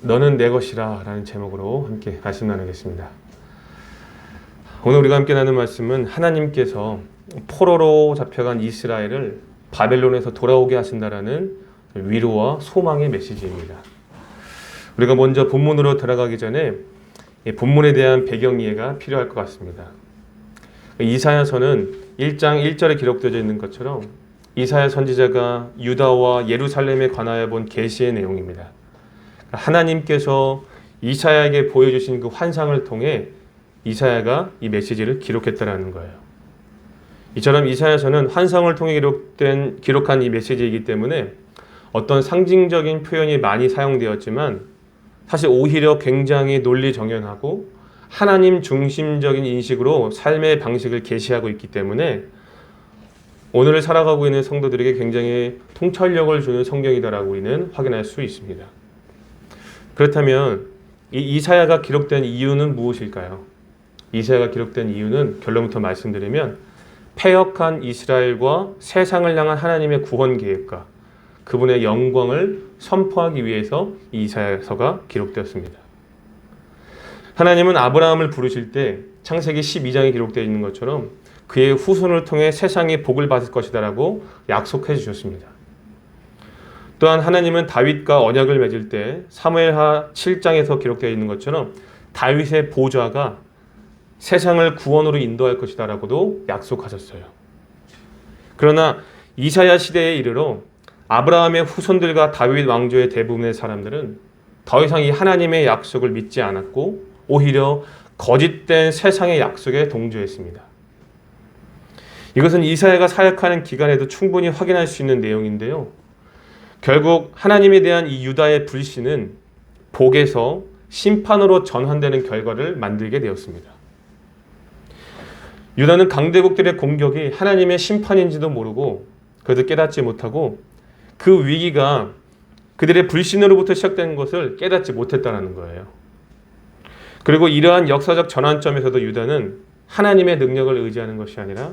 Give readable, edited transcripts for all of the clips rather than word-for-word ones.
너는 내 것이라 라는 제목으로 함께 말씀 나누겠습니다. 오늘 우리가 함께 나눈 말씀은 하나님께서 포로로 잡혀간 이스라엘을 바벨론에서 돌아오게 하신다라는 위로와 소망의 메시지입니다. 우리가 먼저 본문으로 들어가기 전에 본문에 대한 배경 이해가 필요할 것 같습니다. 이사야서는 1장 1절에 기록되어 있는 것처럼 이사야 선지자가 유다와 예루살렘에 관하여 본 계시의 내용입니다. 하나님께서 이사야에게 보여주신 그 환상을 통해 이사야가 이 메시지를 기록했다라는 거예요. 이처럼 이사야서는 환상을 통해 기록한 이 메시지이기 때문에 어떤 상징적인 표현이 많이 사용되었지만 사실 오히려 굉장히 논리정연하고 하나님 중심적인 인식으로 삶의 방식을 계시하고 있기 때문에 오늘을 살아가고 있는 성도들에게 굉장히 통찰력을 주는 성경이다라고 우리는 확인할 수 있습니다. 그렇다면 이 이사야가 기록된 이유는 무엇일까요? 이사야가 기록된 이유는 결론부터 말씀드리면 패역한 이스라엘과 세상을 향한 하나님의 구원 계획과 그분의 영광을 선포하기 위해서 이 이사야서가 기록되었습니다. 하나님은 아브라함을 부르실 때 창세기 12장에 기록되어 있는 것처럼 그의 후손을 통해 세상이 복을 받을 것이다라고 약속해 주셨습니다. 또한 하나님은 다윗과 언약을 맺을 때 사무엘하 7장에서 기록되어 있는 것처럼 다윗의 보좌가 세상을 구원으로 인도할 것이다라고도 약속하셨어요. 그러나 이사야 시대에 이르러 아브라함의 후손들과 다윗 왕조의 대부분의 사람들은 더 이상 이 하나님의 약속을 믿지 않았고 오히려 거짓된 세상의 약속에 동조했습니다. 이것은 이사야가 사역하는 기간에도 충분히 확인할 수 있는 내용인데요. 결국 하나님에 대한 이 유다의 불신은 복에서 심판으로 전환되는 결과를 만들게 되었습니다. 유다는 강대국들의 공격이 하나님의 심판인지도 모르고 그것을 깨닫지 못하고 그 위기가 그들의 불신으로부터 시작된 것을 깨닫지 못했다는 거예요. 그리고 이러한 역사적 전환점에서도 유다는 하나님의 능력을 의지하는 것이 아니라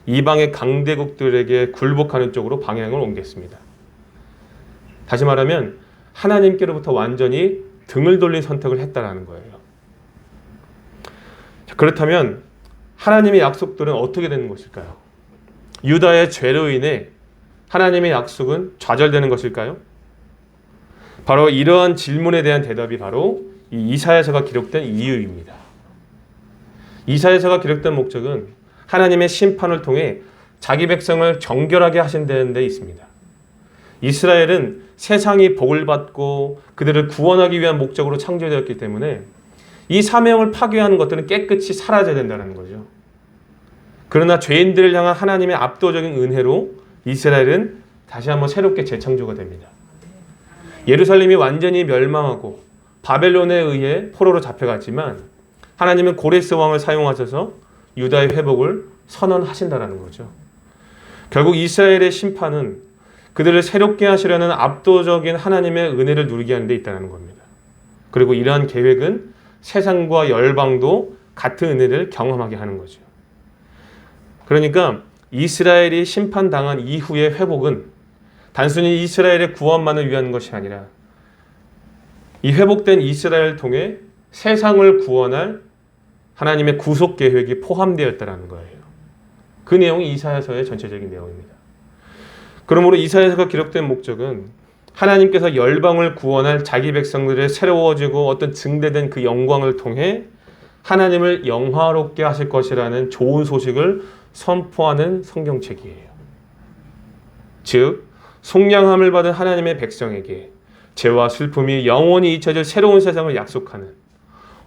이방의 강대국들에게 굴복하는 쪽으로 방향을 옮겼습니다. 다시 말하면 하나님께로부터 완전히 등을 돌린 선택을 했다라는 거예요. 그렇다면 하나님의 약속들은 어떻게 되는 것일까요? 유다의 죄로 인해 하나님의 약속은 좌절되는 것일까요? 바로 이러한 질문에 대한 대답이 바로 이 이사야서가 기록된 이유입니다. 이사야서가 기록된 목적은 하나님의 심판을 통해 자기 백성을 정결하게 하신다는 데 있습니다. 이스라엘은 세상이 복을 받고 그들을 구원하기 위한 목적으로 창조되었기 때문에 이 사명을 파괴하는 것들은 깨끗이 사라져야 된다는 거죠. 그러나 죄인들을 향한 하나님의 압도적인 은혜로 이스라엘은 다시 한번 새롭게 재창조가 됩니다. 예루살렘이 완전히 멸망하고 바벨론에 의해 포로로 잡혀갔지만 하나님은 고레스 왕을 사용하셔서 유다의 회복을 선언하신다는 거죠. 결국 이스라엘의 심판은 그들을 새롭게 하시려는 압도적인 하나님의 은혜를 누리게 하는 데 있다는 겁니다. 그리고 이러한 계획은 세상과 열방도 같은 은혜를 경험하게 하는 거죠. 그러니까 이스라엘이 심판당한 이후의 회복은 단순히 이스라엘의 구원만을 위한 것이 아니라 이 회복된 이스라엘을 통해 세상을 구원할 하나님의 구속 계획이 포함되어 있다는 거예요. 그 내용이 이사야서의 전체적인 내용입니다. 그러므로 이사야서가 기록된 목적은 하나님께서 열방을 구원할 자기 백성들의 새로워지고 어떤 증대된 그 영광을 통해 하나님을 영화롭게 하실 것이라는 좋은 소식을 선포하는 성경책이에요. 즉 속량함을 받은 하나님의 백성에게 죄와 슬픔이 영원히 잊혀질 새로운 세상을 약속하는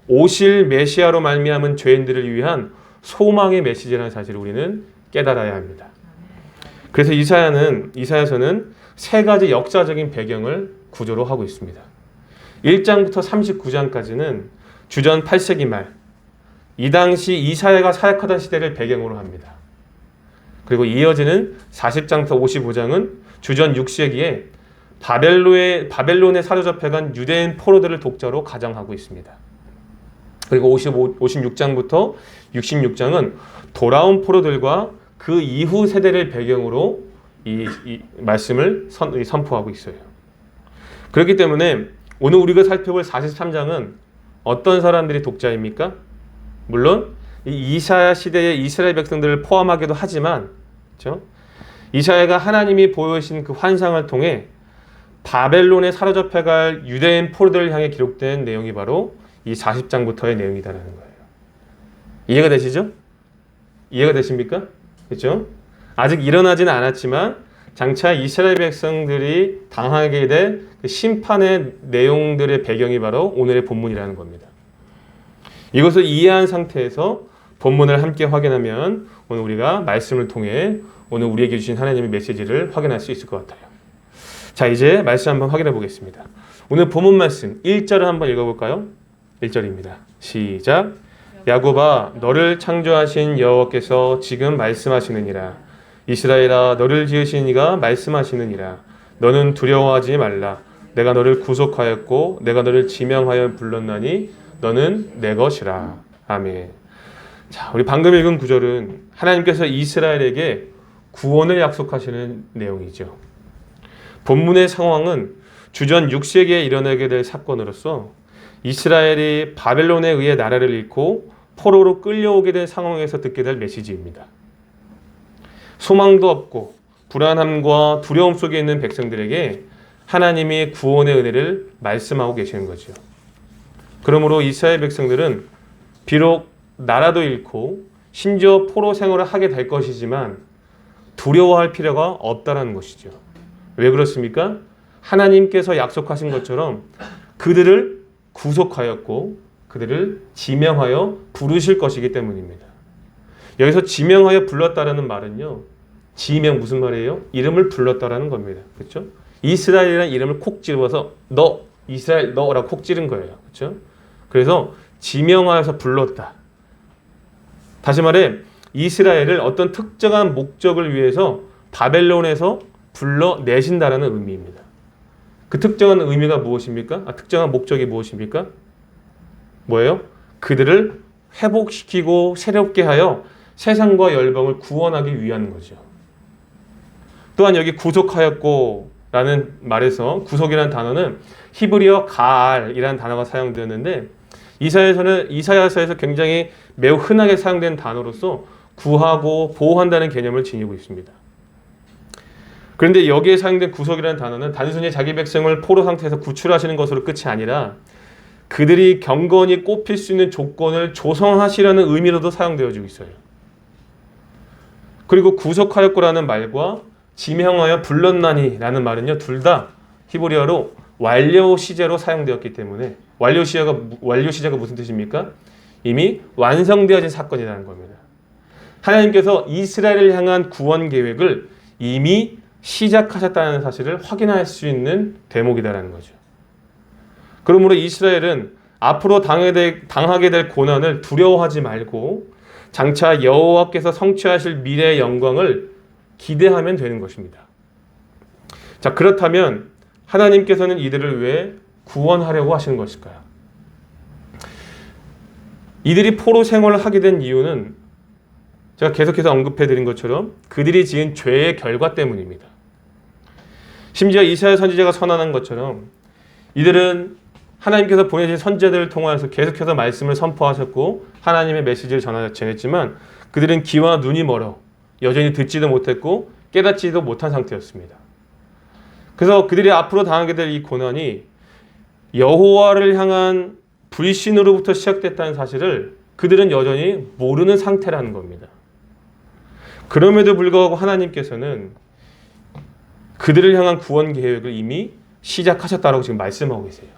오실 메시아로 말미암은 죄인들을 위한 소망의 메시지라는 사실을 우리는 깨달아야 합니다. 그래서 이사야서는 세 가지 역사적인 배경을 구조로 하고 있습니다. 1장부터 39장까지는 주전 8세기 말, 이 당시 이사야가 사역하던 시대를 배경으로 합니다. 그리고 이어지는 40장부터 55장은 주전 6세기에 바벨론에 사로잡혀간 유대인 포로들을 독자로 가장하고 있습니다. 그리고 56장부터 66장은 돌아온 포로들과 그 이후 세대를 배경으로 이 말씀을 선포하고 있어요. 그렇기 때문에 오늘 우리가 살펴볼 43장은 어떤 사람들이 독자입니까? 물론 이 이사야 시대의 이스라엘 백성들을 포함하기도 하지만, 그렇죠? 이사야가 하나님이 보여주신 그 환상을 통해 바벨론에 사로잡혀갈 유대인 포로들을 향해 기록된 내용이 바로 이 40장부터의 내용이다라는 거예요. 이해가 되시죠? 이해가 되십니까? 그렇죠? 아직 일어나지는 않았지만 장차 이스라엘 백성들이 당하게 될 그 심판의 내용들의 배경이 바로 오늘의 본문이라는 겁니다. 이것을 이해한 상태에서 본문을 함께 확인하면 오늘 우리가 말씀을 통해 오늘 우리에게 주신 하나님의 메시지를 확인할 수 있을 것 같아요. 자, 이제 말씀 한번 확인해 보겠습니다. 오늘 본문 말씀 1절을 한번 읽어볼까요? 1절입니다. 시작. 야곱아, 너를 창조하신 여호와께서 지금 말씀하시느니라. 이스라엘아, 너를 지으신 이가 말씀하시느니라. 너는 두려워하지 말라. 내가 너를 구속하였고 내가 너를 지명하여 불렀나니 너는 내 것이라. 아멘. 자, 우리 방금 읽은 구절은 하나님께서 이스라엘에게 구원을 약속하시는 내용이죠. 본문의 상황은 주전 6세기에 일어나게 될 사건으로서 이스라엘이 바벨론에 의해 나라를 잃고 포로로 끌려오게 된 상황에서 듣게 될 메시지입니다. 소망도 없고 불안함과 두려움 속에 있는 백성들에게 하나님이 구원의 은혜를 말씀하고 계시는 거죠. 그러므로 이스라엘 백성들은 비록 나라도 잃고 심지어 포로 생활을 하게 될 것이지만 두려워할 필요가 없다는 것이죠. 왜 그렇습니까? 하나님께서 약속하신 것처럼 그들을 구속하였고 그들을 지명하여 부르실 것이기 때문입니다. 여기서 지명하여 불렀다라는 말은요, 지명 무슨 말이에요? 이름을 불렀다라는 겁니다. 그렇죠? 이스라엘이라는 이름을 콕 집어서 너, 이스라엘 너라고 콕 찌른 거예요. 그렇죠? 그래서 지명하여서 불렀다. 다시 말해 이스라엘을 어떤 특정한 목적을 위해서 바벨론에서 불러내신다라는 의미입니다. 그 특정한 의미가 무엇입니까? 특정한 목적이 무엇입니까? 뭐예요? 그들을 회복시키고 새롭게 하여 세상과 열방을 구원하기 위한 거죠. 또한 여기 구속하였고 라는 말에서 구속이라는 단어는 히브리어 가알이라는 단어가 사용되었는데 이사야서에서 굉장히 매우 흔하게 사용된 단어로서 구하고 보호한다는 개념을 지니고 있습니다. 그런데 여기에 사용된 구속이라는 단어는 단순히 자기 백성을 포로 상태에서 구출하시는 것으로 끝이 아니라 그들이 경건히 꼽힐 수 있는 조건을 조성하시라는 의미로도 사용되어지고 있어요. 그리고 구속하였고라는 말과 지명하여 불렀나니 라는 말은요, 둘 다 히브리어로 완료 시제로 사용되었기 때문에 완료 시제가 무슨 뜻입니까? 이미 완성되어진 사건이라는 겁니다. 하나님께서 이스라엘을 향한 구원 계획을 이미 시작하셨다는 사실을 확인할 수 있는 대목이다라는 거죠. 그러므로 이스라엘은 앞으로 당하게 될 고난을 두려워하지 말고 장차 여호와께서 성취하실 미래의 영광을 기대하면 되는 것입니다. 자, 그렇다면 하나님께서는 이들을 왜 구원하려고 하시는 것일까요? 이들이 포로 생활을 하게 된 이유는 제가 계속해서 언급해드린 것처럼 그들이 지은 죄의 결과 때문입니다. 심지어 이사야 선지자가 선언한 것처럼 이들은 하나님께서 보내신 선지자들을 통하여서 계속해서 말씀을 선포하셨고 하나님의 메시지를 전했지만 그들은 귀와 눈이 멀어 여전히 듣지도 못했고 깨닫지도 못한 상태였습니다. 그래서 그들이 앞으로 당하게 될 이 고난이 여호와를 향한 불신으로부터 시작됐다는 사실을 그들은 여전히 모르는 상태라는 겁니다. 그럼에도 불구하고 하나님께서는 그들을 향한 구원 계획을 이미 시작하셨다고 지금 말씀하고 계세요.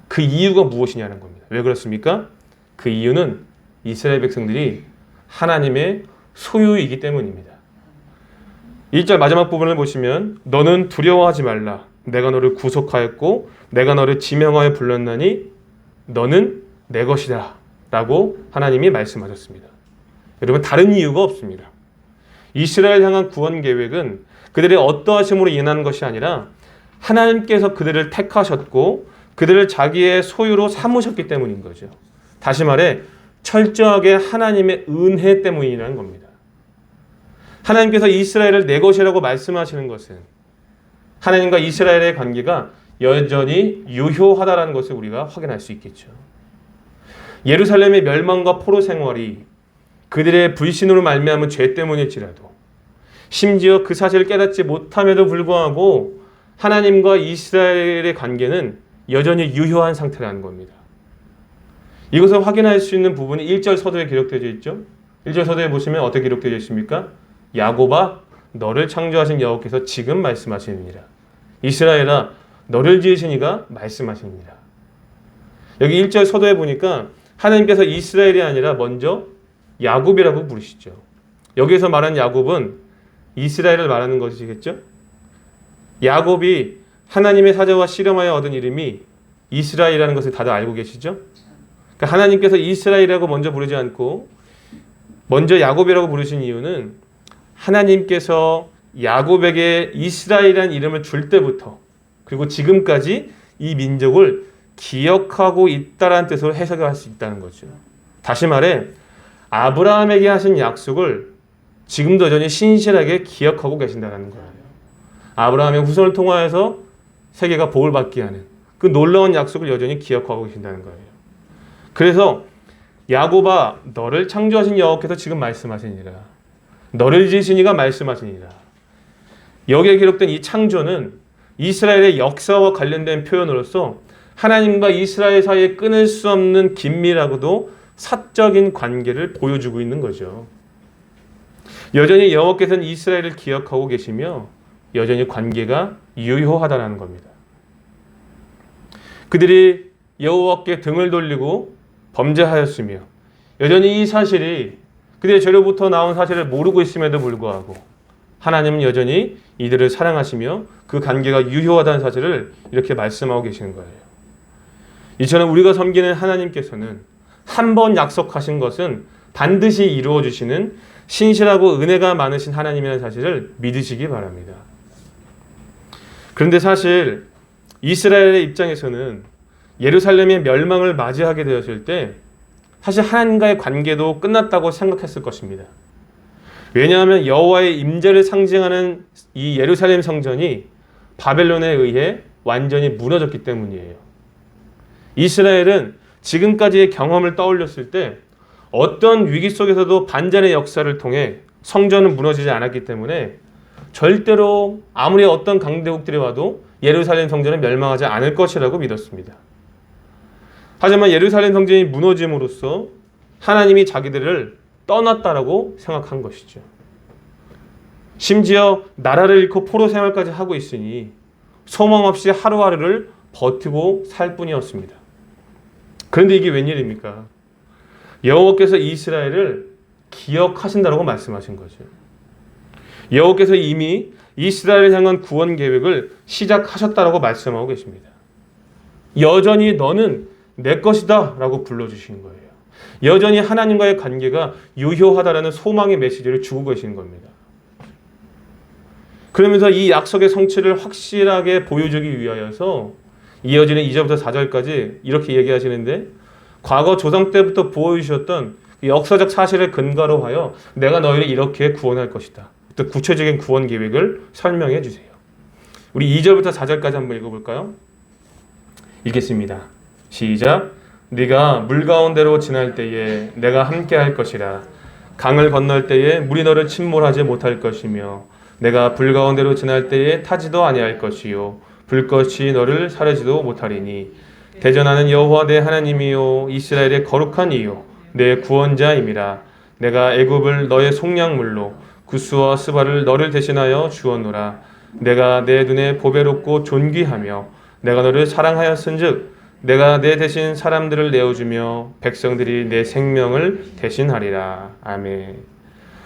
그 이유가 무엇이냐는 겁니다. 왜 그렇습니까? 그 이유는 이스라엘 백성들이 하나님의 소유이기 때문입니다. 1절 마지막 부분을 보시면 너는 두려워하지 말라. 내가 너를 구속하였고 내가 너를 지명하여 불렀나니 너는 내 것이다 라고 하나님이 말씀하셨습니다. 여러분, 다른 이유가 없습니다. 이스라엘 향한 구원 계획은 그들의 어떠하심으로 인한 것이 아니라 하나님께서 그들을 택하셨고 그들을 자기의 소유로 삼으셨기 때문인 거죠. 다시 말해 철저하게 하나님의 은혜 때문이라는 겁니다. 하나님께서 이스라엘을 내 것이라고 말씀하시는 것은 하나님과 이스라엘의 관계가 여전히 유효하다라는 것을 우리가 확인할 수 있겠죠. 예루살렘의 멸망과 포로 생활이 그들의 불신으로 말미암은 죄 때문일지라도, 심지어 그 사실을 깨닫지 못함에도 불구하고 하나님과 이스라엘의 관계는 여전히 유효한 상태라는 겁니다. 이것을 확인할 수 있는 부분이 1절 서도에 기록되어 있죠. 1절 서도에 보시면 어떻게 기록되어 있습니까? 야곱아, 너를 창조하신 여호와께서 지금 말씀하시느니라. 이스라엘아, 너를 지으신 이가 말씀하시느니라. 여기 1절 서도에 보니까 하나님께서 이스라엘이 아니라 먼저 야곱이라고 부르시죠. 여기에서 말하는 야곱은 이스라엘을 말하는 것이겠죠. 야곱이 하나님의 사자와 씨름하여 얻은 이름이 이스라엘이라는 것을 다들 알고 계시죠? 그러니까 하나님께서 이스라엘이라고 먼저 부르지 않고 먼저 야곱이라고 부르신 이유는 하나님께서 야곱에게 이스라엘이라는 이름을 줄 때부터 그리고 지금까지 이 민족을 기억하고 있다라는 뜻으로 해석할 수 있다는 거죠. 다시 말해 아브라함에게 하신 약속을 지금도 여전히 신실하게 기억하고 계신다는 거예요. 아브라함의 후손을 통하여서 세계가 복을 받게 하는 그 놀라운 약속을 여전히 기억하고 계신다는 거예요. 그래서 야곱아, 너를 창조하신 여호와께서 지금 말씀하시니라. 너를 지으신 이가 말씀하시니라. 여기에 기록된 이 창조는 이스라엘의 역사와 관련된 표현으로서 하나님과 이스라엘 사이에 끊을 수 없는 긴밀하고도 사적인 관계를 보여주고 있는 거죠. 여전히 여호와께서는 이스라엘을 기억하고 계시며 여전히 관계가 유효하다는 겁니다. 그들이 여호와께 등을 돌리고 범죄하였으며 여전히 이 사실이 그들의 죄로부터 나온 사실을 모르고 있음에도 불구하고 하나님은 여전히 이들을 사랑하시며 그 관계가 유효하다는 사실을 이렇게 말씀하고 계시는 거예요. 이처럼 우리가 섬기는 하나님께서는 한 번 약속하신 것은 반드시 이루어 주시는 신실하고 은혜가 많으신 하나님이라는 사실을 믿으시기 바랍니다. 그런데 사실 이스라엘의 입장에서는 예루살렘의 멸망을 맞이하게 되었을 때 사실 하나님과의 관계도 끝났다고 생각했을 것입니다. 왜냐하면 여호와의 임재를 상징하는 이 예루살렘 성전이 바벨론에 의해 완전히 무너졌기 때문이에요. 이스라엘은 지금까지의 경험을 떠올렸을 때 어떤 위기 속에서도 반전의 역사를 통해 성전은 무너지지 않았기 때문에 절대로 아무리 어떤 강대국들이 와도 예루살렘 성전은 멸망하지 않을 것이라고 믿었습니다. 하지만 예루살렘 성전이 무너짐으로써 하나님이 자기들을 떠났다라고 생각한 것이죠. 심지어 나라를 잃고 포로 생활까지 하고 있으니 소망 없이 하루하루를 버티고 살 뿐이었습니다. 그런데 이게 웬일입니까? 여호와께서 이스라엘을 기억하신다고 말씀하신 거죠. 여호와께서 이미 이스라엘을 향한 구원 계획을 시작하셨다라고 말씀하고 계십니다. 여전히 너는 내 것이다 라고 불러주신 거예요. 여전히 하나님과의 관계가 유효하다라는 소망의 메시지를 주고 계시는 겁니다. 그러면서 이 약속의 성취를 확실하게 보여주기 위하여서 이어지는 2절부터 4절까지 이렇게 얘기하시는데 과거 조상 때부터 보여주셨던 역사적 사실을 근거로 하여 내가 너희를 이렇게 구원할 것이다. 또 구체적인 구원 계획을 설명해 주세요. 우리 2절부터 4절까지 한번 읽어볼까요? 읽겠습니다. 시작. 네가 물 가운데로 지날 때에 내가 함께 할 것이라. 강을 건널 때에 물이 너를 침몰하지 못할 것이며 내가 불 가운데로 지날 때에 타지도 아니할 것이요 불꽃이 너를 사르지도 못하리니 대전하는 여호와 내 하나님이요 이스라엘의 거룩한 이요 내 구원자임이라. 내가 애굽을 너의 속량물로 구스와 스바를 너를 대신하여 주었노라. 내가 내 눈에 보배롭고 존귀하며 내가 너를 사랑하였은즉 내가 내 대신 사람들을 내어주며 백성들이 내 생명을 대신하리라. 아멘.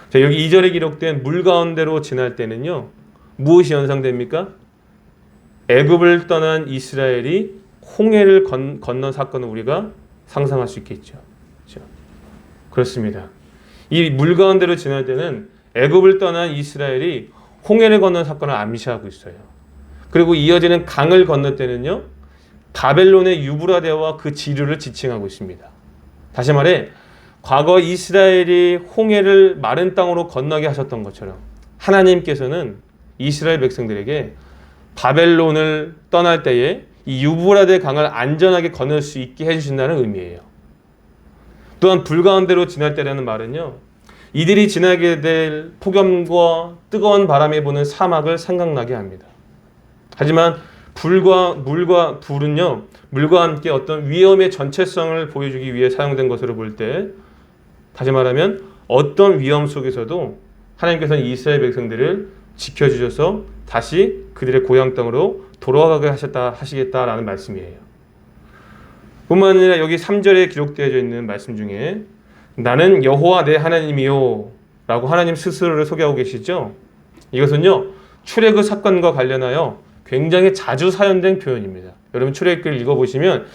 자, 여기 2절에 기록된 물 가운데로 지날 때는요, 무엇이 연상됩니까? 애굽을 떠난 이스라엘이 홍해를 건넌 사건을 우리가 상상할 수 있겠죠. 그렇죠? 그렇습니다. 이 물 가운데로 지날 때는 애굽을 떠난 이스라엘이 홍해를 건넌 사건을 암시하고 있어요. 그리고 이어지는 강을 건널 때는요, 바벨론의 유브라데와 그 지류를 지칭하고 있습니다. 다시 말해 과거 이스라엘이 홍해를 마른 땅으로 건너게 하셨던 것처럼 하나님께서는 이스라엘 백성들에게 바벨론을 떠날 때에 이 유브라데 강을 안전하게 건널 수 있게 해주신다는 의미예요. 또한 불 가운데로 지날 때라는 말은요, 이들이 지나게 될 폭염과 뜨거운 바람이 부는 사막을 생각나게 합니다. 하지만 물과 불은요, 물과 함께 어떤 위험의 전체성을 보여주기 위해 사용된 것으로 볼 때, 다시 말하면 어떤 위험 속에서도 하나님께서는 이스라엘 백성들을 지켜주셔서 다시 그들의 고향 땅으로 돌아가게 하시겠다라는 말씀이에요. 뿐만 아니라 여기 3절에 기록되어져 있는 말씀 중에 나는 여호와 내 하나님이요 라고 하나님 스스로를 소개하고 계시죠. 이것은요, 출애굽 사건과 관련하여 굉장히 자주 사용된 표현입니다. 여러분 출애굽기를 읽어보시면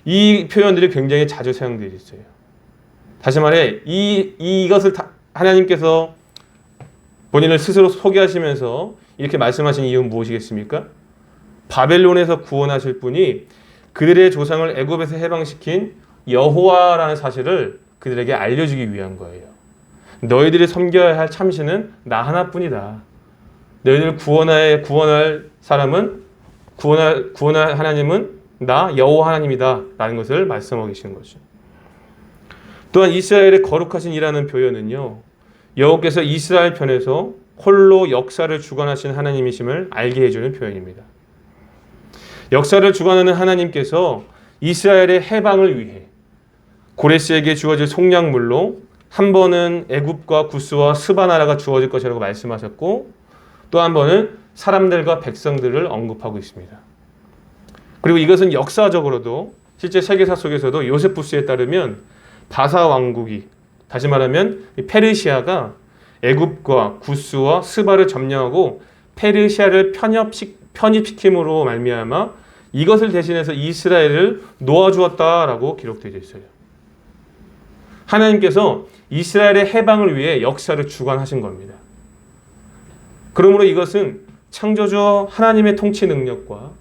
이 표현들이 굉장히 자주 사용되어 있어요. 다시 말해 이것을 하나님께서 본인을 스스로 소개하시면서 이렇게 말씀하신 이유는 무엇이겠습니까? 바벨론에서 구원하실 분이 그들의 조상을 애굽에서 해방시킨 여호와라는 사실을 그들에게 알려주기 위한 거예요. 너희들이 섬겨야 할 참신은 나 하나뿐이다. 너희들 구원할 사람은 구원할 하나님은 나 여호와 하나님이다 라는 것을 말씀하고 계시는 거죠. 또한 이스라엘의 거룩하신 이라는 표현은요, 여호께서 이스라엘 편에서 홀로 역사를 주관하신 하나님이심을 알게 해주는 표현입니다. 역사를 주관하는 하나님께서 이스라엘의 해방을 위해 고레스에게 주어질 속량물로 한 번은 애굽과 구스와 스바 나라가 주어질 것이라고 말씀하셨고, 또 한 번은 사람들과 백성들을 언급하고 있습니다. 그리고 이것은 역사적으로도 실제 세계사 속에서도 요세푸스에 따르면 바사 왕국이, 다시 말하면 페르시아가 애굽과 구스와 스바를 점령하고 페르시아를 편입시킴으로 말미암아 이것을 대신해서 이스라엘을 놓아주었다라고 기록되어 있어요. 하나님께서 이스라엘의 해방을 위해 역사를 주관하신 겁니다. 그러므로 이것은 창조주 하나님의 통치 능력과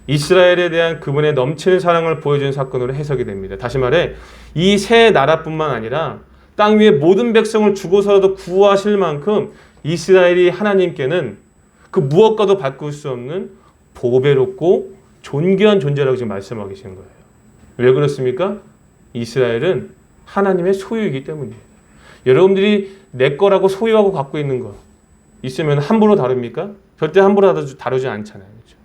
이스라엘에 대한 그분의 넘치는 사랑을 보여주는 사건으로 해석이 됩니다. 다시 말해 이 세 나라뿐만 아니라 땅 위의 모든 백성을 죽어서라도 구하실 만큼 이스라엘이 하나님께는 그 무엇과도 바꿀 수 없는 보배롭고 존귀한 존재라고 지금 말씀하고 계시는 거예요. 왜 그렇습니까? 이스라엘은 하나님의 소유이기 때문이에요. 여러분들이 내 거라고 소유하고 갖고 있는 거 있으면 함부로 다룹니까? 절대 함부로 다루지 않잖아요. 그렇죠?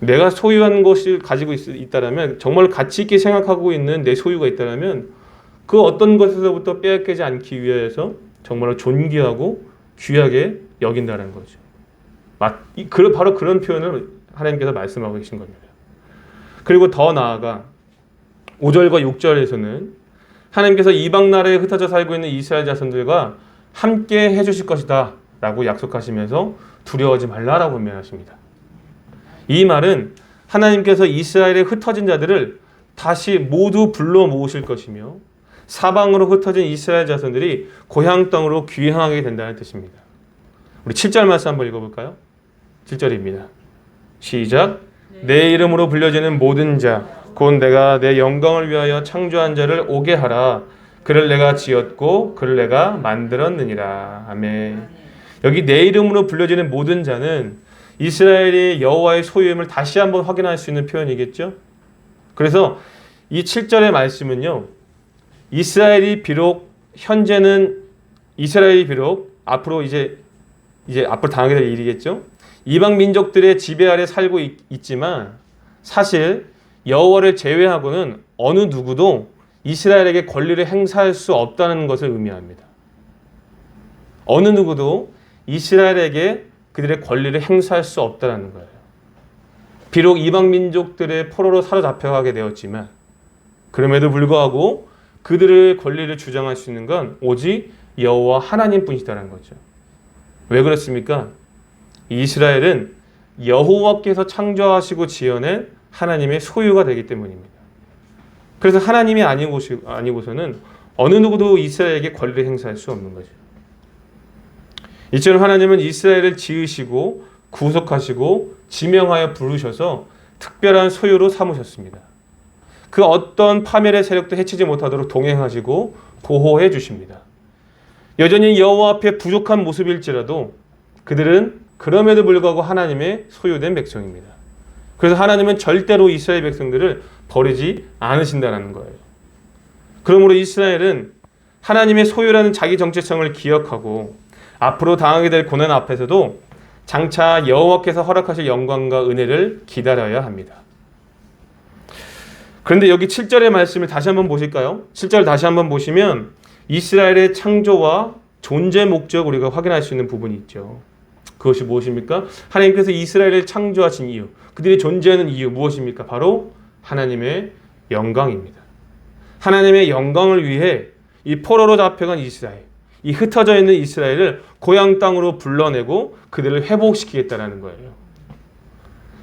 내가 소유한 것을 가지고 있다면, 정말 가치 있게 생각하고 있는 내 소유가 있다면 그 어떤 것에서부터 빼앗기지 않기 위해서 정말로 존귀하고 귀하게 여긴다는 거죠. 바로 그런 표현을 하나님께서 말씀하고 계신 겁니다. 그리고 더 나아가 5절과 6절에서는 하나님께서 이방 나라에 흩어져 살고 있는 이스라엘 자손들과 함께 해주실 것이다 라고 약속하시면서 두려워하지 말라라고 명하십니다. 이 말은 하나님께서 이스라엘에 흩어진 자들을 다시 모두 불러 모으실 것이며 사방으로 흩어진 이스라엘 자손들이 고향 땅으로 귀향하게 된다는 뜻입니다. 우리 7절 말씀 한번 읽어볼까요? 7절입니다. 시작. 내 이름으로 불려지는 모든 자 곧 내가 내 영광을 위하여 창조한 자를 오게 하라. 그를 내가 지었고 그를 내가 만들었느니라. 아멘. 여기 내 이름으로 불려지는 모든 자는 이스라엘이 여호와의 소유임을 다시 한번 확인할 수 있는 표현이겠죠. 그래서 이 7절의 말씀은요, 이스라엘이 비록 앞으로 이제 앞으로 당하게 될 일이겠죠. 이방 민족들의 지배 아래 살고 있지만 사실 여호와를 제외하고는 어느 누구도 이스라엘에게 권리를 행사할 수 없다는 것을 의미합니다. 어느 누구도 이스라엘에게 그들의 권리를 행사할 수 없다는 거예요. 비록 이방 민족들의 포로로 사로잡혀가게 되었지만 그럼에도 불구하고 그들의 권리를 주장할 수 있는 건 오직 여호와 하나님뿐이시다는 거죠. 왜 그렇습니까? 이스라엘은 여호와께서 창조하시고 지어낸 하나님의 소유가 되기 때문입니다. 그래서 하나님이 아니고서는 어느 누구도 이스라엘에게 권리를 행사할 수 없는 거죠. 이처럼 하나님은 이스라엘을 지으시고 구속하시고 지명하여 부르셔서 특별한 소유로 삼으셨습니다. 그 어떤 파멸의 세력도 해치지 못하도록 동행하시고 보호해 주십니다. 여전히 여호와 앞에 부족한 모습일지라도 그들은 그럼에도 불구하고 하나님의 소유된 백성입니다. 그래서 하나님은 절대로 이스라엘 백성들을 버리지 않으신다는 거예요. 그러므로 이스라엘은 하나님의 소유라는 자기 정체성을 기억하고 앞으로 당하게 될 고난 앞에서도 장차 여호와께서 허락하실 영광과 은혜를 기다려야 합니다. 그런데 여기 7절의 말씀을 다시 한번 보실까요? 7절 다시 한번 보시면 이스라엘의 창조와 존재 목적 우리가 확인할 수 있는 부분이 있죠. 그것이 무엇입니까? 하나님께서 이스라엘을 창조하신 이유, 그들이 존재하는 이유 무엇입니까? 바로 하나님의 영광입니다. 하나님의 영광을 위해 이 포로로 잡혀간 이스라엘, 이 흩어져 있는 이스라엘을 고향 땅으로 불러내고 그들을 회복시키겠다는 거예요.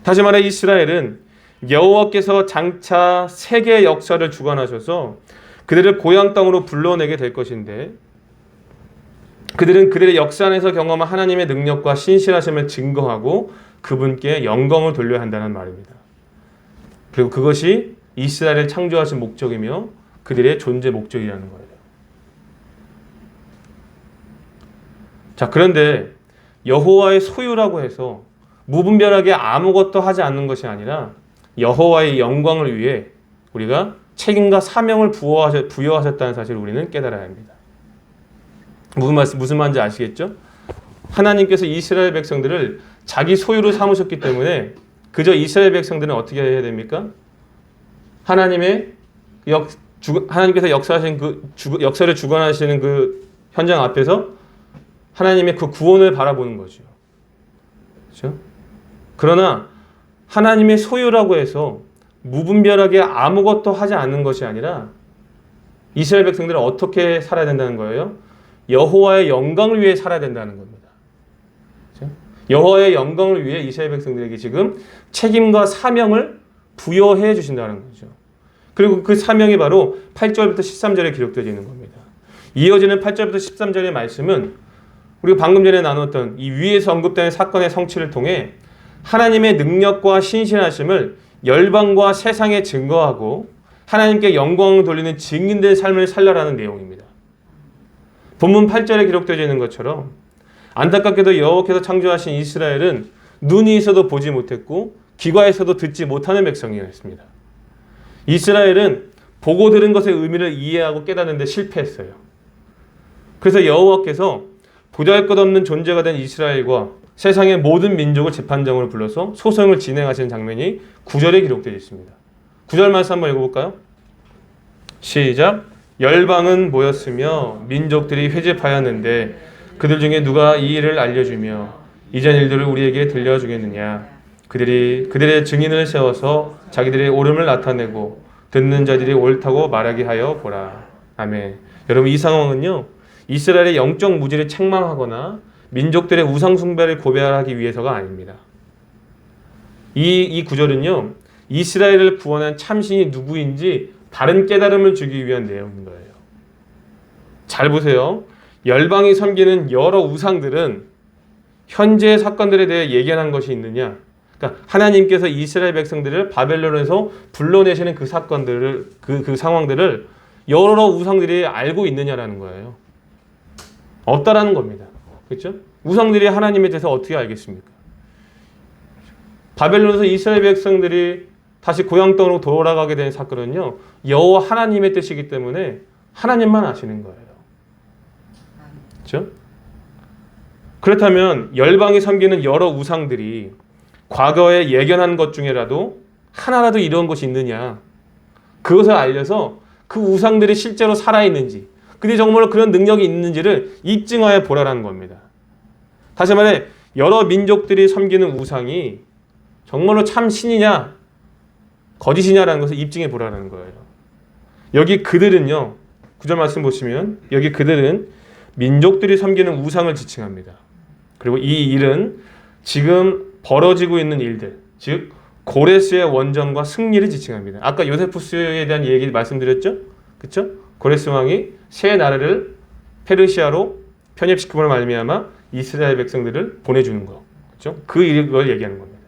다시 말해 이스라엘은 여호와께서 장차 세계의 역사를 주관하셔서 그들을 고향 땅으로 불러내게 될 것인데 그들은 그들의 역사 안에서 경험한 하나님의 능력과 신실하심을 증거하고 그분께 영광을 돌려야 한다는 말입니다. 그리고 그것이 이스라엘을 창조하신 목적이며 그들의 존재 목적이라는 거예요. 자, 그런데 여호와의 소유라고 해서 무분별하게 아무것도 하지 않는 것이 아니라 여호와의 영광을 위해 우리가 책임과 사명을 부여하셨다는 사실을 우리는 깨달아야 합니다. 무슨 말인지 아시겠죠? 하나님께서 이스라엘 백성들을 자기 소유로 삼으셨기 때문에 그저 이스라엘 백성들은 어떻게 해야 됩니까? 하나님께서 역사를 주관하시는 그 현장 앞에서 하나님의 그 구원을 바라보는 거죠. 그렇죠? 그러나 하나님의 소유라고 해서 무분별하게 아무것도 하지 않는 것이 아니라 이스라엘 백성들은 어떻게 살아야 된다는 거예요? 여호와의 영광을 위해 살아야 된다는 겁니다. 그렇죠? 여호와의 영광을 위해 이스라엘 백성들에게 지금 책임과 사명을 부여해 주신다는 거죠. 그리고 그 사명이 바로 8절부터 13절에 기록되어 있는 겁니다. 이어지는 8절부터 13절의 말씀은 우리가 방금 전에 나눴던 이 위에서 언급되는 사건의 성취를 통해 하나님의 능력과 신실하심을 열방과 세상에 증거하고 하나님께 영광을 돌리는 증인된 삶을 살려라는 내용입니다. 본문 8절에 기록되어 있는 것처럼 안타깝게도 여호와께서 창조하신 이스라엘은 눈이 있어도 보지 못했고 귀가 있어도 듣지 못하는 백성이었습니다. 이스라엘은 보고 들은 것의 의미를 이해하고 깨닫는 데 실패했어요. 그래서 여호와께서 보잘것없는 존재가 된 이스라엘과 세상의 모든 민족을 재판장으로 불러서 소송을 진행하시는 장면이 9절에 기록되어 있습니다. 9절 말씀 한번 읽어볼까요? 시작. 열방은 모였으며 민족들이 회집하였는데 그들 중에 누가 이 일을 알려주며 이전 일들을 우리에게 들려주겠느냐. 그들의 증인을 세워서 자기들의 옳음을 나타내고 듣는 자들이 옳다고 말하게 하여 보라. 아멘. 여러분, 이 상황은요, 이스라엘의 영적 무지를 책망하거나 민족들의 우상 숭배를 고발하기 위해서가 아닙니다. 이 구절은요, 이스라엘을 구원한 참신이 누구인지 바른 깨달음을 주기 위한 내용인 거예요. 잘 보세요. 열방이 섬기는 여러 우상들은 현재의 사건들에 대해 예견한 것이 있느냐? 그러니까 하나님께서 이스라엘 백성들을 바벨론에서 불러내시는 그 사건들을 그 상황들을 여러 우상들이 알고 있느냐라는 거예요. 없다라는 겁니다. 그렇죠? 우상들이 하나님에 대해서 어떻게 알겠습니까? 바벨론에서 이스라엘 백성들이 다시 고향 땅으로 돌아가게 된 사건은요, 여호와 하나님의 뜻이기 때문에 하나님만 아시는 거예요. 그렇죠? 그렇다면 열방이 섬기는 여러 우상들이 과거에 예견한 것 중에라도 하나라도 이런 것이 있느냐, 그것을 알려서 그 우상들이 실제로 살아있는지, 그들이 정말로 그런 능력이 있는지를 입증하여 보라라는 겁니다. 다시 말해 여러 민족들이 섬기는 우상이 정말로 참 신이냐 거짓이냐라는 것을 입증해 보라는 거예요. 여기 그들은요, 9절 말씀 보시면 여기 그들은 민족들이 섬기는 우상을 지칭합니다. 그리고 이 일은 지금 벌어지고 있는 일들, 즉 고레스의 원정과 승리를 지칭합니다. 아까 요세푸스에 대한 얘기 말씀드렸죠? 그렇죠? 고레스 왕이 새 나라를 페르시아로 편입시킴으로 말미암아 이스라엘 백성들을 보내주는 거, 그렇죠? 그 일을 얘기하는 겁니다.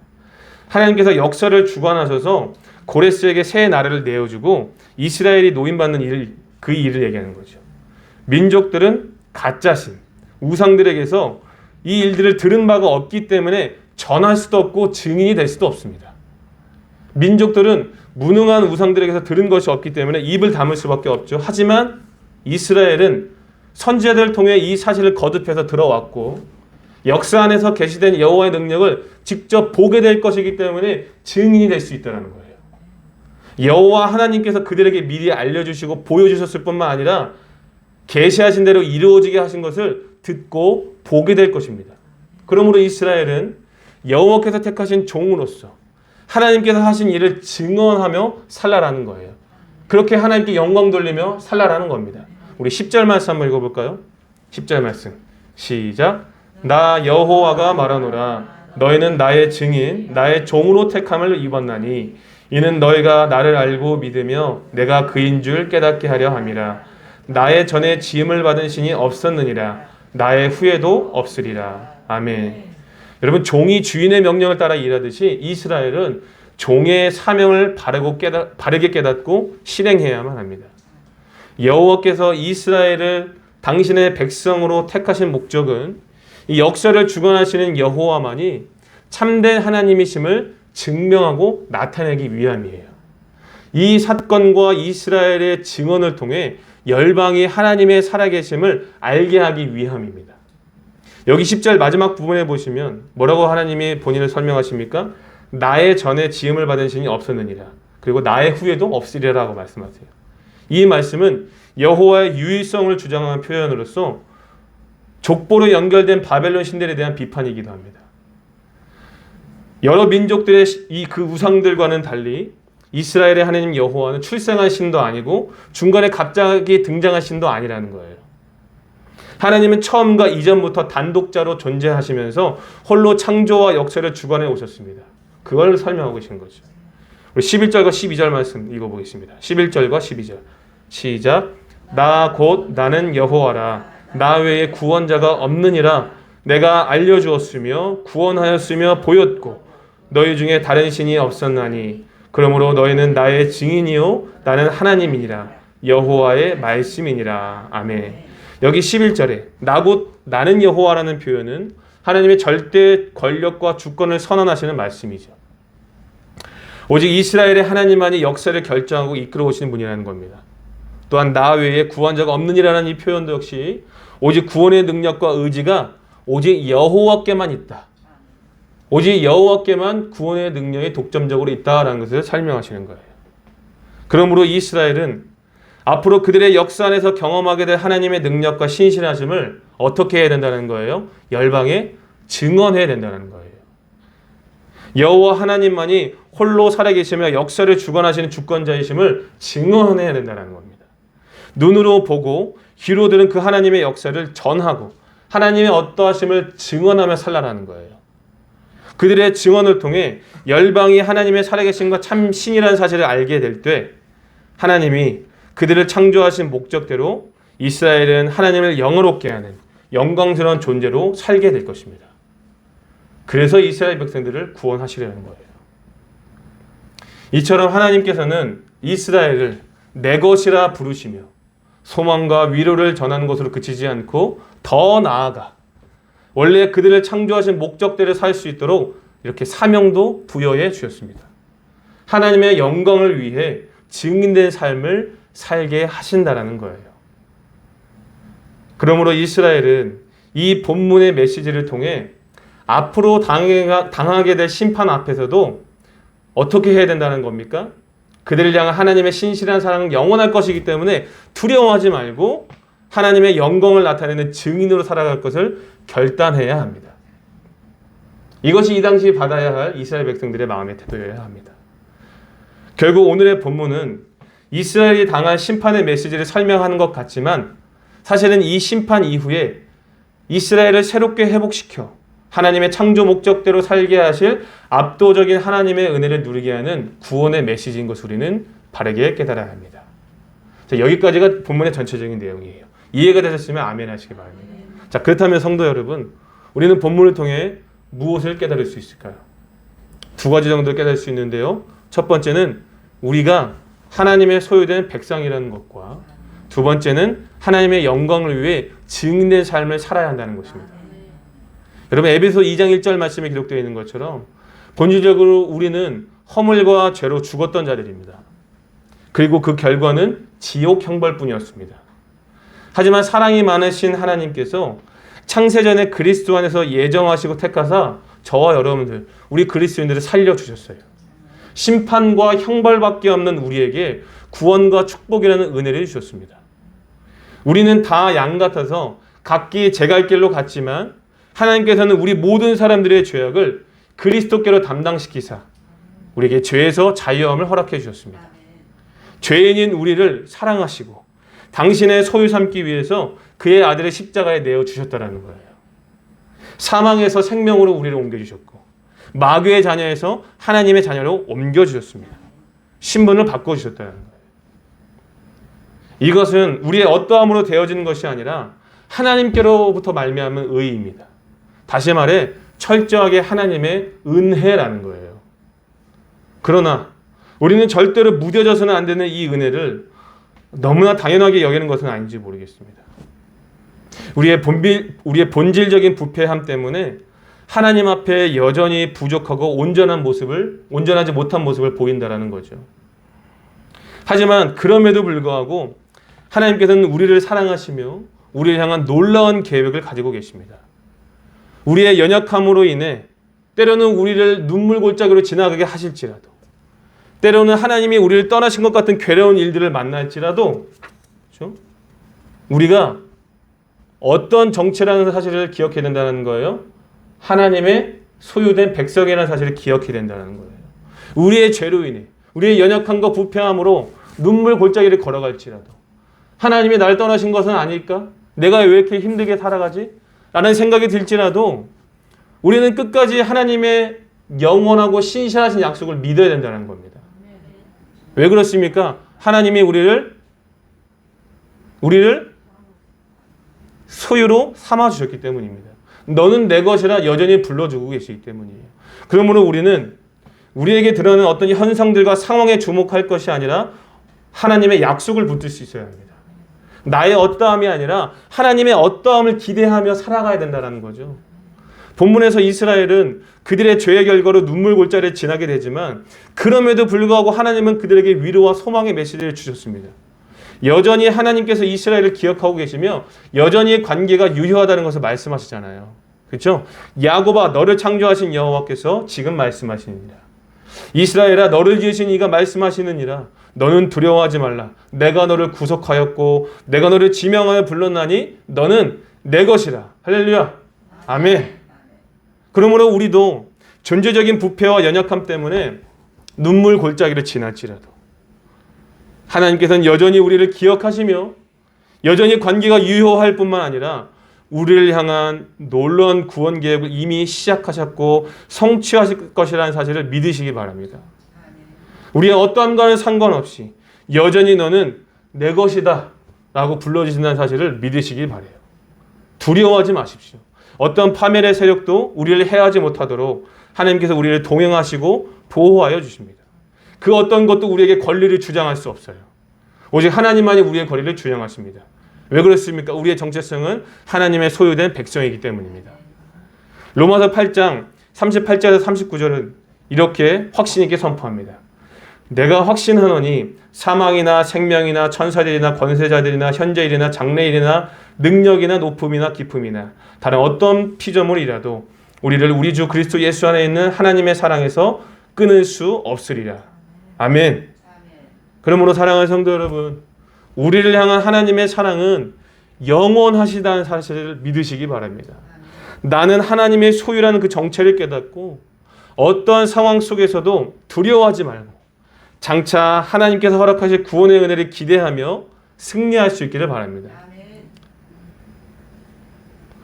하나님께서 역사를 주관하셔서 고레스에게 새 나라를 내어주고 이스라엘이 노임받는 그 일을 얘기하는 거죠. 민족들은 가짜신 우상들에게서 이 일들을 들은 바가 없기 때문에 전할 수도 없고 증인이 될 수도 없습니다. 민족들은 무능한 우상들에게서 들은 것이 없기 때문에 입을 다물 수밖에 없죠. 하지만 이스라엘은 선지자들을 통해 이 사실을 거듭해서 들어왔고 역사 안에서 계시된 여호와의 능력을 직접 보게 될 것이기 때문에 증인이 될 수 있다는 거예요. 여호와 하나님께서 그들에게 미리 알려주시고 보여주셨을 뿐만 아니라 계시하신 대로 이루어지게 하신 것을 듣고 보게 될 것입니다. 그러므로 이스라엘은 여호와께서 택하신 종으로서 하나님께서 하신 일을 증언하며 살라라는 거예요. 그렇게 하나님께 영광 돌리며 살라라는 겁니다. 우리 10절 말씀 한번 읽어볼까요? 10절 말씀 시작. 나 여호와가 말하노라 너희는 나의 증인 나의 종으로 택함을 입었나니 이는 너희가 나를 알고 믿으며 내가 그인 줄 깨닫게 하려 함이라. 나의 전에 지음을 받은 신이 없었느니라 나의 후에도 없으리라. 아멘. 여러분 종이 주인의 명령을 따라 일하듯이 이스라엘은 종의 사명을 바르게 깨닫고 실행해야만 합니다. 여호와께서 이스라엘을 당신의 백성으로 택하신 목적은 이 역사를 주관하시는 여호와만이 참된 하나님이심을 증명하고 나타내기 위함이에요. 이 사건과 이스라엘의 증언을 통해 열방이 하나님의 살아계심을 알게 하기 위함입니다. 여기 10절 마지막 부분에 보시면 뭐라고 하나님이 본인을 설명하십니까? 나의 전에 지음을 받은 신이 없었느니라. 그리고 나의 후에도 없으리라고 말씀하세요. 이 말씀은 여호와의 유일성을 주장하는 표현으로서 족보로 연결된 바벨론 신들에 대한 비판이기도 합니다. 여러 민족들의 그 우상들과는 달리 이스라엘의 하나님 여호와는 출생한 신도 아니고 중간에 갑자기 등장한 신도 아니라는 거예요. 하나님은 처음과 이전부터 단독자로 존재하시면서 홀로 창조와 역사를 주관해 오셨습니다. 그걸 설명하고 계신 거죠. 우리 11절과 12절 말씀 읽어보겠습니다. 11절과 12절 시작. 나 곧 나는 여호와라 나 외에 구원자가 없느니라. 내가 알려주었으며 구원하였으며 보였고 너희 중에 다른 신이 없었나니 그러므로 너희는 나의 증인이요 나는 하나님이니라 여호와의 말씀이니라. 아멘. 여기 11절에 나 곧 나는 여호와라는 표현은 하나님의 절대 권력과 주권을 선언하시는 말씀이죠. 오직 이스라엘의 하나님만이 역사를 결정하고 이끌어 오시는 분이라는 겁니다. 또한 나 외에 구원자가 없느니라는 이 표현도 역시 오직 구원의 능력과 의지가 오직 여호와께만 있다. 오직 여호와께만 구원의 능력이 독점적으로 있다라는 것을 설명하시는 거예요. 그러므로 이스라엘은 앞으로 그들의 역사 안에서 경험하게 될 하나님의 능력과 신실하심을 어떻게 해야 된다는 거예요? 열방에 증언해야 된다는 거예요. 여호와 하나님만이 홀로 살아계시며 역사를 주관하시는 주권자이심을 증언해야 된다는 겁니다. 눈으로 보고 귀로 들은 그 하나님의 역사를 전하고 하나님의 어떠하심을 증언하며 살라라는 거예요. 그들의 증언을 통해 열방이 하나님의 살아계심과 참 신이라는 사실을 알게 될 때 하나님이 그들을 창조하신 목적대로 이스라엘은 하나님을 영화롭게 하는 영광스러운 존재로 살게 될 것입니다. 그래서 이스라엘 백성들을 구원하시려는 거예요. 이처럼 하나님께서는 이스라엘을 내 것이라 부르시며 소망과 위로를 전하는 것으로 그치지 않고 더 나아가 원래 그들을 창조하신 목적대로 살 수 있도록 이렇게 사명도 부여해 주셨습니다. 하나님의 영광을 위해 증인된 삶을 살게 하신다라는 거예요. 그러므로 이스라엘은 이 본문의 메시지를 통해 앞으로 당하게 될 심판 앞에서도 어떻게 해야 된다는 겁니까? 그들을 향한 하나님의 신실한 사랑은 영원할 것이기 때문에 두려워하지 말고 하나님의 영광을 나타내는 증인으로 살아갈 것을 결단해야 합니다. 이것이 이 당시 받아야 할 이스라엘 백성들의 마음의 태도여야 합니다. 결국 오늘의 본문은 이스라엘이 당할 심판의 메시지를 설명하는 것 같지만 사실은 이 심판 이후에 이스라엘을 새롭게 회복시켜 하나님의 창조 목적대로 살게 하실 압도적인 하나님의 은혜를 누리게 하는 구원의 메시지인 것을 우리는 바르게 깨달아야 합니다. 자, 여기까지가 본문의 전체적인 내용이에요. 이해가 되셨으면 아멘 하시기 바랍니다. 자, 그렇다면 성도 여러분, 우리는 본문을 통해 무엇을 깨달을 수 있을까요? 두 가지 정도 깨달을 수 있는데요. 첫 번째는 우리가 하나님의 소유된 백성이라는 것과 두 번째는 하나님의 영광을 위해 증인된 삶을 살아야 한다는 것입니다. 여러분 에베소 2장 1절 말씀에 기록되어 있는 것처럼 본질적으로 우리는 허물과 죄로 죽었던 자들입니다. 그리고 그 결과는 지옥 형벌뿐이었습니다. 하지만 사랑이 많으신 하나님께서 창세전에 그리스도 안에서 예정하시고 택하사 저와 여러분들, 우리 그리스도인들을 살려주셨어요. 심판과 형벌밖에 없는 우리에게 구원과 축복이라는 은혜를 주셨습니다. 우리는 다 양 같아서 각기 제갈 길로 갔지만 하나님께서는 우리 모든 사람들의 죄악을 그리스도께로 담당시키사 우리에게 죄에서 자유함을 허락해 주셨습니다. 죄인인 우리를 사랑하시고 당신의 소유 삼기 위해서 그의 아들의 십자가에 내어주셨다는 거예요. 사망에서 생명으로 우리를 옮겨주셨고 마귀의 자녀에서 하나님의 자녀로 옮겨주셨습니다. 신분을 바꿔주셨다는 거예요. 이것은 우리의 어떠함으로 되어지는 것이 아니라 하나님께로부터 말미암은 의의입니다. 다시 말해 철저하게 하나님의 은혜라는 거예요. 그러나 우리는 절대로 무뎌져서는 안 되는 이 은혜를 너무나 당연하게 여기는 것은 아닌지 모르겠습니다. 우리의 본질적인 부패함 때문에 하나님 앞에 여전히 부족하고 온전하지 못한 모습을 보인다라는 거죠. 하지만 그럼에도 불구하고 하나님께서는 우리를 사랑하시며 우리를 향한 놀라운 계획을 가지고 계십니다. 우리의 연약함으로 인해 때로는 우리를 눈물 골짜기로 지나가게 하실지라도, 때로는 하나님이 우리를 떠나신 것 같은 괴로운 일들을 만날지라도, 그렇죠? 우리가 어떤 정체라는 사실을 기억해야 된다는 거예요. 하나님의 소유된 백성이라는 사실을 기억해야 된다는 거예요. 우리의 죄로 인해, 우리의 연약함과 부패함으로 눈물 골짜기를 걸어갈지라도 하나님이 날 떠나신 것은 아닐까? 내가 왜 이렇게 힘들게 살아가지? 라는 생각이 들지라도 우리는 끝까지 하나님의 영원하고 신실하신 약속을 믿어야 된다는 겁니다. 왜 그렇습니까? 하나님이 우리를 소유로 삼아주셨기 때문입니다. 너는 내 것이라 여전히 불러주고 계시기 때문이에요. 그러므로 우리는 우리에게 드러나는 어떤 현상들과 상황에 주목할 것이 아니라 하나님의 약속을 붙들 수 있어야 합니다. 나의 어떠함이 아니라 하나님의 어떠함을 기대하며 살아가야 된다는 거죠. 본문에서 이스라엘은 그들의 죄의 결과로 눈물 골짜기를 지나게 되지만 그럼에도 불구하고 하나님은 그들에게 위로와 소망의 메시지를 주셨습니다. 여전히 하나님께서 이스라엘을 기억하고 계시며 여전히 관계가 유효하다는 것을 말씀하시잖아요. 그렇죠? 야곱아 너를 창조하신 여호와께서 지금 말씀하시느니라. 이스라엘아 너를 지으신 이가 말씀하시느니라. 너는 두려워하지 말라. 내가 너를 구속하였고 내가 너를 지명하여 불렀나니 너는 내 것이라. 할렐루야. 아멘. 그러므로 우리도 존재적인 부패와 연약함 때문에 눈물 골짜기를 지날지라도 하나님께서는 여전히 우리를 기억하시며 여전히 관계가 유효할 뿐만 아니라 우리를 향한 놀라운 구원 계획을 이미 시작하셨고 성취하실 것이라는 사실을 믿으시기 바랍니다. 우리의 어떠함과는 상관없이 여전히 너는 내 것이다 라고 불러주신다는 사실을 믿으시기 바라요. 두려워하지 마십시오. 어떤 파멸의 세력도 우리를 해하지 못하도록 하나님께서 우리를 동행하시고 보호하여 주십니다. 그 어떤 것도 우리에게 권리를 주장할 수 없어요. 오직 하나님만이 우리의 권리를 주장하십니다. 왜 그렇습니까? 우리의 정체성은 하나님의 소유된 백성이기 때문입니다. 로마서 8장 38절에서 39절은 이렇게 확신 있게 선포합니다. 내가 확신하노니 사망이나 생명이나 천사들이나 권세자들이나 현재일이나 장래일이나 능력이나 높음이나 깊음이나 다른 어떤 피조물이라도 우리를 우리 주 그리스도 예수 안에 있는 하나님의 사랑에서 끊을 수 없으리라. 아멘. 그러므로 사랑하는 성도 여러분, 우리를 향한 하나님의 사랑은 영원하시다는 사실을 믿으시기 바랍니다. 나는 하나님의 소유라는 그 정체를 깨닫고 어떠한 상황 속에서도 두려워하지 말고 장차 하나님께서 허락하실 구원의 은혜를 기대하며 승리할 수 있기를 바랍니다.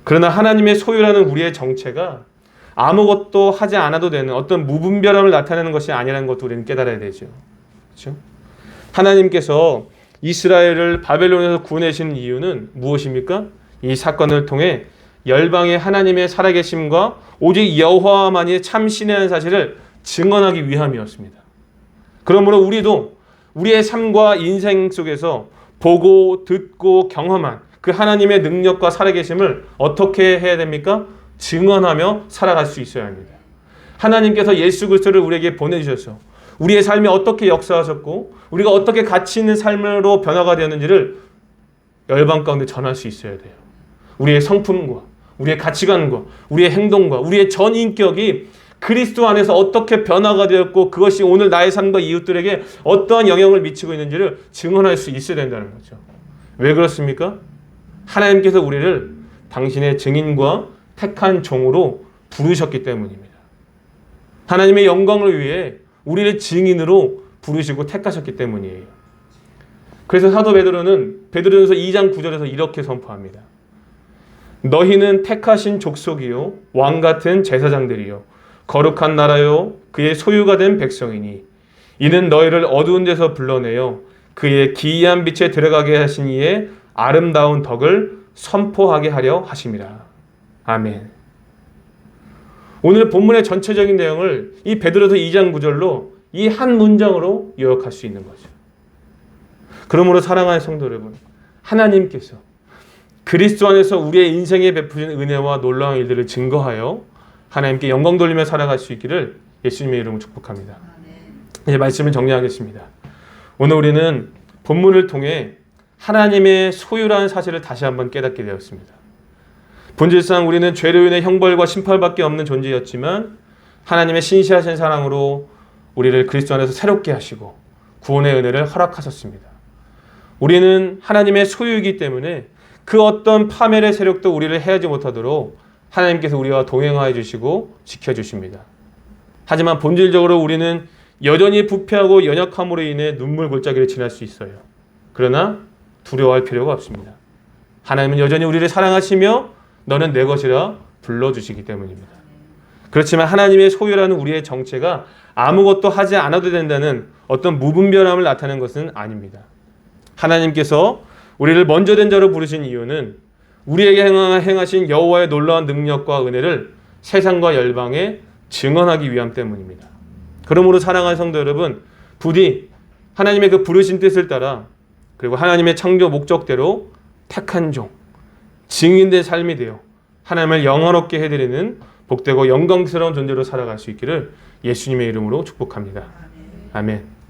그러나 하나님의 소유라는 우리의 정체가 아무것도 하지 않아도 되는 어떤 무분별함을 나타내는 것이 아니라는 것도 우리는 깨달아야 되죠. 그렇죠? 하나님께서 이스라엘을 바벨론에서 구원하신 이유는 무엇입니까? 이 사건을 통해 열방의 하나님의 살아계심과 오직 여호와만이 참 신이라는 사실을 증언하기 위함이었습니다. 그러므로 우리도 우리의 삶과 인생 속에서 보고 듣고 경험한 그 하나님의 능력과 살아계심을 어떻게 해야 됩니까? 증언하며 살아갈 수 있어야 합니다. 하나님께서 예수 그리스도를 우리에게 보내주셔서 우리의 삶에 어떻게 역사하셨고 우리가 어떻게 가치 있는 삶으로 변화가 되었는지를 열방 가운데 전할 수 있어야 돼요. 우리의 성품과 우리의 가치관과 우리의 행동과 우리의 전 인격이 그리스도 안에서 어떻게 변화가 되었고 그것이 오늘 나의 삶과 이웃들에게 어떠한 영향을 미치고 있는지를 증언할 수 있어야 된다는 거죠. 왜 그렇습니까? 하나님께서 우리를 당신의 증인과 택한 종으로 부르셨기 때문입니다. 하나님의 영광을 위해 우리를 증인으로 부르시고 택하셨기 때문이에요. 그래서 사도 베드로는 베드로전서 2장 9절에서 이렇게 선포합니다. 너희는 택하신 족속이요 왕 같은 제사장들이요 거룩한 나라요 그의 소유가 된 백성이니 이는 너희를 어두운 데서 불러내어 그의 기이한 빛에 들어가게 하신 이의 아름다운 덕을 선포하게 하려 하심이라. 아멘. 오늘 본문의 전체적인 내용을 이 베드로서 2장 9절로 이 한 문장으로 요약할 수 있는 거죠. 그러므로 사랑하는 성도 여러분, 하나님께서 그리스도 안에서 우리의 인생에 베푸신 은혜와 놀라운 일들을 증거하여 하나님께 영광 돌리며 살아갈 수 있기를 예수님의 이름으로 축복합니다. 이제 말씀을 정리하겠습니다. 오늘 우리는 본문을 통해 하나님의 소유라는 사실을 다시 한번 깨닫게 되었습니다. 본질상 우리는 죄로 인해 형벌과 심판밖에 없는 존재였지만 하나님의 신실하신 사랑으로 우리를 그리스도 안에서 새롭게 하시고 구원의 은혜를 허락하셨습니다. 우리는 하나님의 소유이기 때문에 그 어떤 파멸의 세력도 우리를 해하지 못하도록 하나님께서 우리와 동행하여 주시고 지켜주십니다. 하지만 본질적으로 우리는 여전히 부패하고 연약함으로 인해 눈물 골짜기를 지날 수 있어요. 그러나 두려워할 필요가 없습니다. 하나님은 여전히 우리를 사랑하시며 너는 내 것이라 불러주시기 때문입니다. 그렇지만 하나님의 소유라는 우리의 정체가 아무것도 하지 않아도 된다는 어떤 무분별함을 나타내는 것은 아닙니다. 하나님께서 우리를 먼저 된 자로 부르신 이유는 우리에게 행하신 여호와의 놀라운 능력과 은혜를 세상과 열방에 증언하기 위함 때문입니다. 그러므로 사랑하는 성도 여러분, 부디 하나님의 그 부르신 뜻을 따라 그리고 하나님의 창조 목적대로 택한 종, 증인된 삶이 되어 하나님을 영원롭게 해드리는 복되고 영광스러운 존재로 살아갈 수 있기를 예수님의 이름으로 축복합니다. 아멘.